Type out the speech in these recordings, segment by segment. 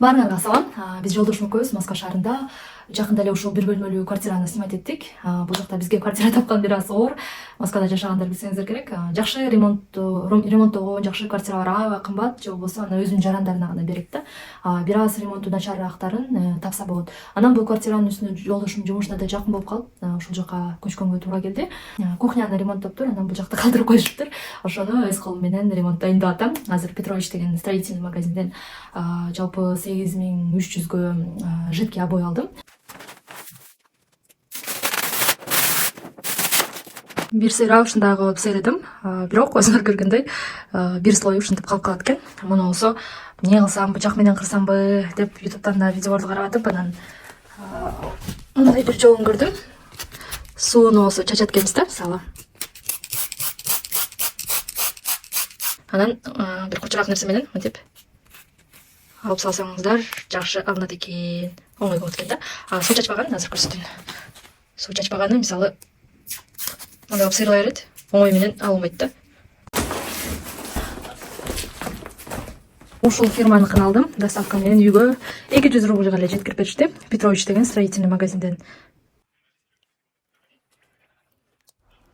Баарыңарга салам. Биз жолдошум экөөбүз Москва шаарында жакында эле ушул бир бөлмөлүү квартираны снимать эттик. Бул жакта бизге квартира тапкан бир аз оор. Москвада жашагандар билсеңиздер керек. Жакшы ремонттогон жакшы квартиралар аябай кымбат, же болбосо анан өзүнүн жарандарына гана берет да. Бир аз ремонту начарраактарын тапса болот. Анан бул квартиранын үстүнө жолдошум жумушуна да жакын болуп калып, ушул жака көчкөнгө туура келди. Кухняны ремонттоптур, анан бул жакта калтырып коюшуптур. Ошону өз колум менен ремонттойм деп атам. Азыр Петрович деген строительный магазинден жалпы 8300гө жидкий обой алдым. Бир сыйра ушундай кылып сейредим. Бирок өзүңөр көргөндөй бир слой ушинтип калып калат экен. Муну болсо эмне кылсам, бычак менен кырсамбы деп ютубтан да видеолорду карап атып, анан мындай бир жолун көрдүм. Сууну болсо чачат экенбиз да, мисалы. Анан бир кучураак нерсе менен мынтип алып салсаңыздар жакшы алынат экен. Оңой болот экен да. Суу чачпаган, азыр көрсөтөйүн. Суу чачпаганы мисалы мындай кылып сыйрыла берет. Оңой менен алынбайт да. Ушул фирманыкын алдым. Доставка менен үйгө 200 рубльга эле жеткирип беришти. Петрович деген строительный магазинден.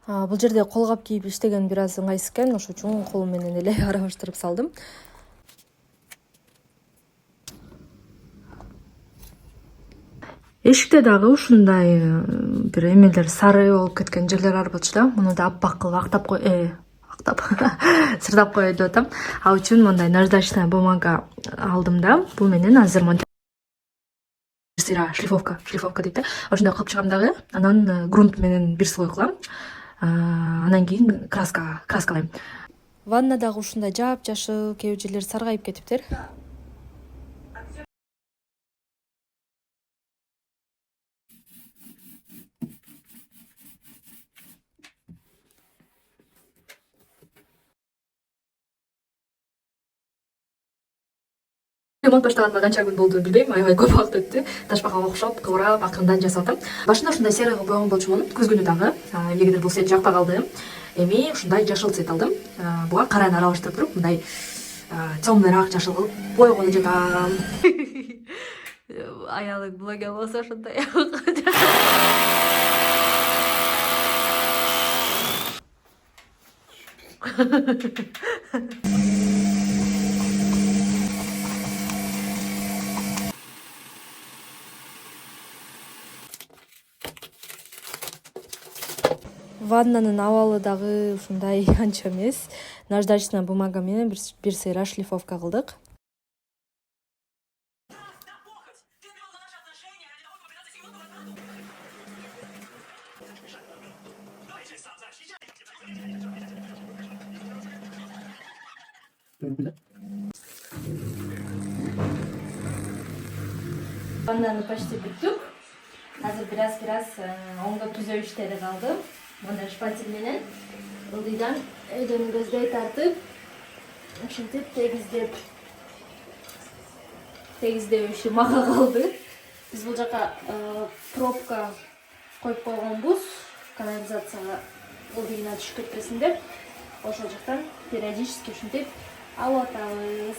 Бул жерде колгап кийип иштеген бир аз ыңгайсыз экен, ошон үчүн колум менен эле аралаштырып салдым. Эшикте дагы ушундай бир эмелер сары болуп кеткен жерлер бар болчу да. Муну да аппак кылып сырдап коёй деп атам. Ал үчүн мындай наждачная бумага алдым да. Бул менен азыр монтаж шлифовка дейт да. Ошондой кылып чыгам дагы. Анан грунт менен бир слой кылам. Анан кийин краскалайм. Ванна дагы ушундай жапжашыл, кээ бир жерлери саргайып кетиптир. Ремонт баштаганга канча күн болду билбейм, аябай көп убакыт өттү. Ташпага окшоп, кыбырап, акырындан жасап атам. Башында ушундай серый кылып бойгон болчумун, күзгүнү дагы. Эмнегедир бул цвет жакпай калды. Эми ушундай жашыл цвет алдым. Буга караны аралаштырып туруп, мындай темныйраак жашыл кылып бойгону жатам. Аялың блогер болсо ошондой. Ваннанын абалы дагы ушундай анча эмес. Наждачная бумага менен бир сыйра шлифовка кылдык. Ваннаны почти бүттүк. Азыр бир аз оңдоп түзөө иштери калды. Мындай шпатель менен ылдыйдан өйдөн көздөй тартып, ушинтип тегиздөө иши мага калды. Биз бул жака пробка коюп койгонбуз, канализацияга ылдыйына түшүп кетпесин деп. Ошол жактан периодически ушинтип алып атабыз.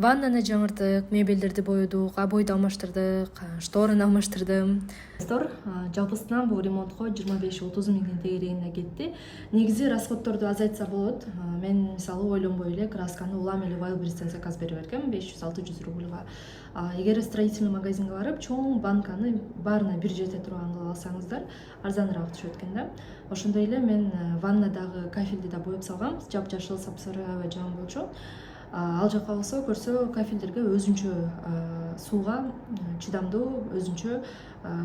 Ваннаны жаңыртык, мебелдерди боёдук, обойду алмаштырдык, штораны алмаштырдым. Жалпысынан бул ремонтко 25-30 миңдин тегерегине кетти. Негизи расходторду азайтса болот. Мен мисалы ойлонбой эле красканы улам эле Wildberries'тен заказ берип беркем 500-600 рубльга. Эгер строительный магазинге барып, чоң банканы баарына бир жерде турган кылып алсаңыздар, арзаныраак түшөт экен да. Ошондой эле мен ваннадагы кафелди да боеп салгам. Жапжашыл, сапсары аябай жаман болчу. Ал жака болсо көрсө кафелдерге өзүнчө сууга чыдамдуу өзүнчө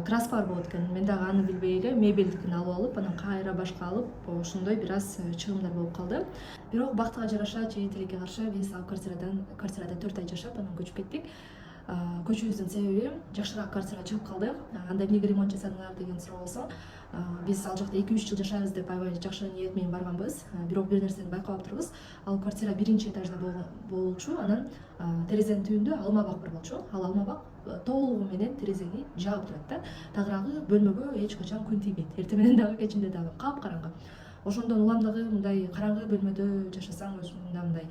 краскалар болот экен. Мен дагы аны билбей эле мебелдикин алып, анан кайра башка алып, ошондой бир аз чыгымдар болуп калды. Бирок бактыга жараша же тилекке каршы биз ал квартирада 4 ай жашап анан көчүп кеттик. Көчүүбүздүн себеби жакшыраак квартира чыгып калды. Анда эмнеге ремонт жасадыңар деген суроо болсо, биз ал жакта 2-3 жыл жашайбыз деп аябай жакшы ниет менен барганбыз. Бирок бир нерсени байкап турбуз. Ал квартира биринчи этажда болчу, анан терезенин түбүндө алма бак бар болчу. Ал алма бак толугу менен терезеги жаап турат да. Тагыраагы бөлмөгө эч качан күн тийбейт. Эртең менен дагы кечинде дагы капкараңгы. Ошондон улам дагы мындай караңгы бөлмөдө жашасаң өзүңдө мындай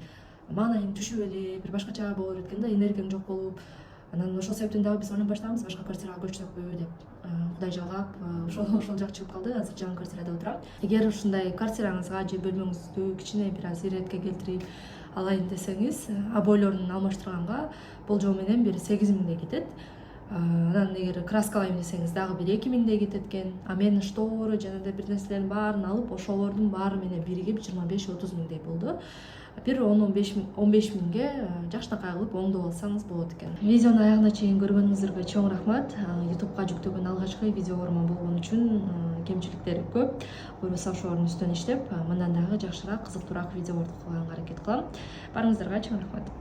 маанайың түшүп эле бир башкача болуп кеткен да, энергияң жок болуп. Анан ошол себептен дагы биз ойлонуп баштаганбыз башка квартирага көчсөкпү деп. Кудай жагап, ошол жак чыгып калды. Азыр жаңы квартирада отурам. Эгер ушундай квартираңызга же бөлмөңүздү кичине бир аз иретке келтирип алайын десеңиз, обойлорун алмаштырганга болжол менен бир 8.000 кетет. Анан эгер краскалайм десеңиз дагы бир 2.000 кетет экен. А мен шторы жана да бир нерселердин баарын алып, ошолордун баары менен биригип 25-30.000 болду. Бир 10-15.000ге жакшынакай кылып оңдоп алсаңыз болот экен. Видеонун аягына чейин көргөнүңүздөргө чоң рахмат. YouTubeга жүктөгөн алгачкы видеолорум болгон үчүн кемчиликтери көп. Буюрса ошолордун үстүнөн иштеп, мындан дагы жакшыраак, кызыктуураак видеолорду кылганга аракет кылам. Барыңыздарга чоң рахмат.